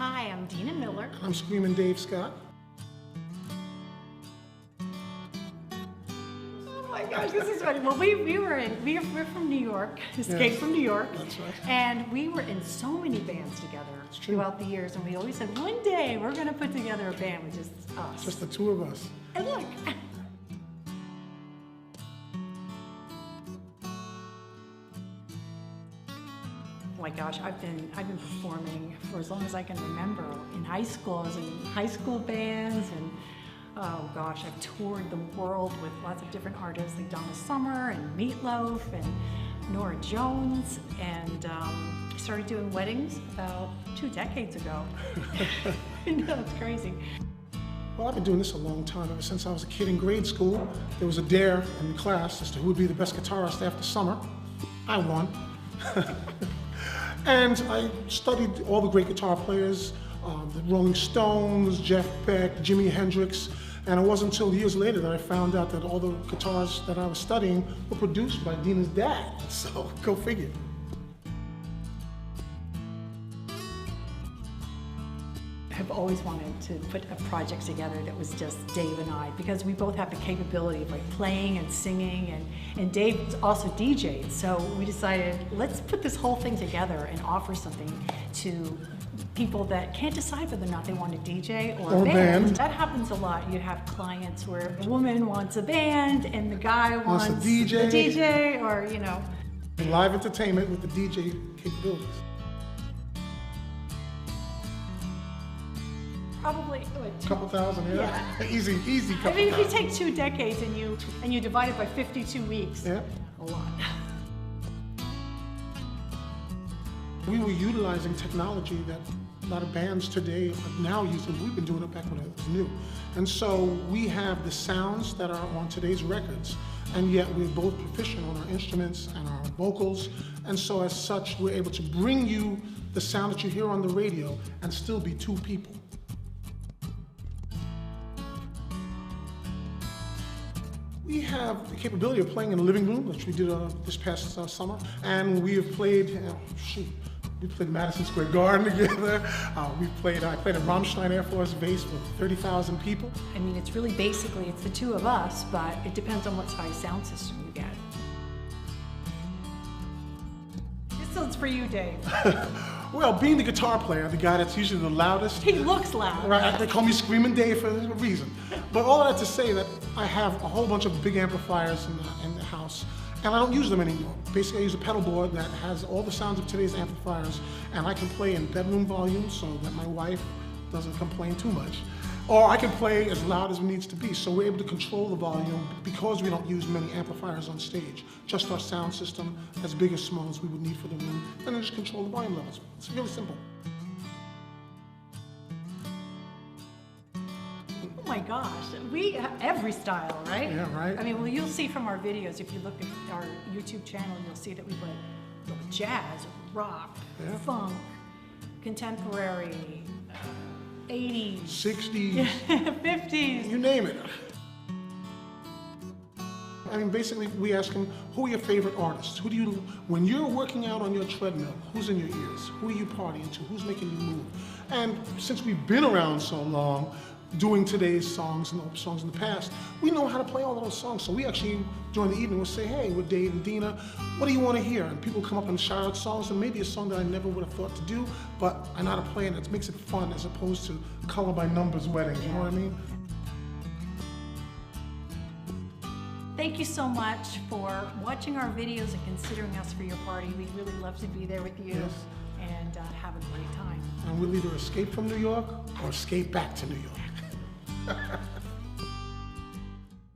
Hi, I'm Deena Miller. I'm Screaming Dave Scott. Oh my gosh, this is funny. Well, we're from New York, escaped from New York. That's right. And we were in so many bands together throughout the years, and we always said, one day we're going to put together a band with just us. Just the two of us. And look. Oh my gosh, I've been performing for as long as I can remember. In high school, I was in high school bands, and oh gosh, I've toured the world with lots of different artists like Donna Summer and Meatloaf and Nora Jones, and I started doing weddings about 2 decades ago. I know, it's crazy. Well, I've been doing this a long time. Ever since I was a kid in grade school, there was a dare in the class as to who would be the best guitarist after summer. I won. And I studied all the great guitar players, the Rolling Stones, Jeff Beck, Jimi Hendrix, and it wasn't until years later that I found out that all the guitars that I was studying were produced by Deena's dad. So, go figure. I've always wanted to put a project together that was just Dave and I, because we both have the capability of like playing and singing, and Dave also DJ'd, so we decided, let's put this whole thing together and offer something to people that can't decide whether or not they want a DJ or a band. That happens a lot. You have clients where a woman wants a band and the guy wants a DJ, or, you know. Live entertainment with the DJ capabilities. Probably a couple thousand, yeah. Easy couple I mean, if you thousand. take 2 decades and you divide it by 52 weeks, yeah, a lot. We were utilizing technology that a lot of bands today are now using. We've been doing it back when it was new. And so we have the sounds that are on today's records, and yet we're both proficient on our instruments and our vocals. And so as such, we're able to bring you the sound that you hear on the radio and still be 2 people. We have the capability of playing in the living room, which we did this past summer, and we have played, we played Madison Square Garden together. I played at Rammstein Air Force Base with 30,000 people. I mean, it's really basically, it's the 2 of us, but it depends on what size sound system you get. This one's for you, Dave. Well, being the guitar player, the guy that's usually the loudest. He looks loud. Right, they call me Screaming Dave for a reason. But all that to say that I have a whole bunch of big amplifiers in the house, and I don't use them anymore. Basically, I use a pedal board that has all the sounds of today's amplifiers, and I can play in bedroom volume so that my wife doesn't complain too much. Or I can play as loud as it needs to be, so we're able to control the volume because we don't use many amplifiers on stage. Just our sound system, as big or small as we would need for the room, and then just control the volume levels. It's really simple. Oh my gosh, we have every style, right? Yeah, right. I mean, well, you'll see from our videos, if you look at our YouTube channel, you'll see that we put jazz, rock, funk, contemporary, 80s, 60s, 50s. You name it. I mean, basically, we ask them, who are your favorite artists? Who do you, when you're working out on your treadmill, who's in your ears? Who are you partying to? Who's making you move? And since we've been around so long, doing today's songs and the songs in the past, we know how to play all of those songs. So we actually, during the evening, will say, hey, we're Dave and Deena, what do you want to hear? And people come up and shout out songs, and maybe a song that I never would have thought to do, but I know how to play it. It makes it fun as opposed to color by numbers weddings, you know what I mean? Thank you so much for watching our videos and considering us for your party. We'd really love to be there with you and have a great time. And we'll either escape from New York or escape back to New York.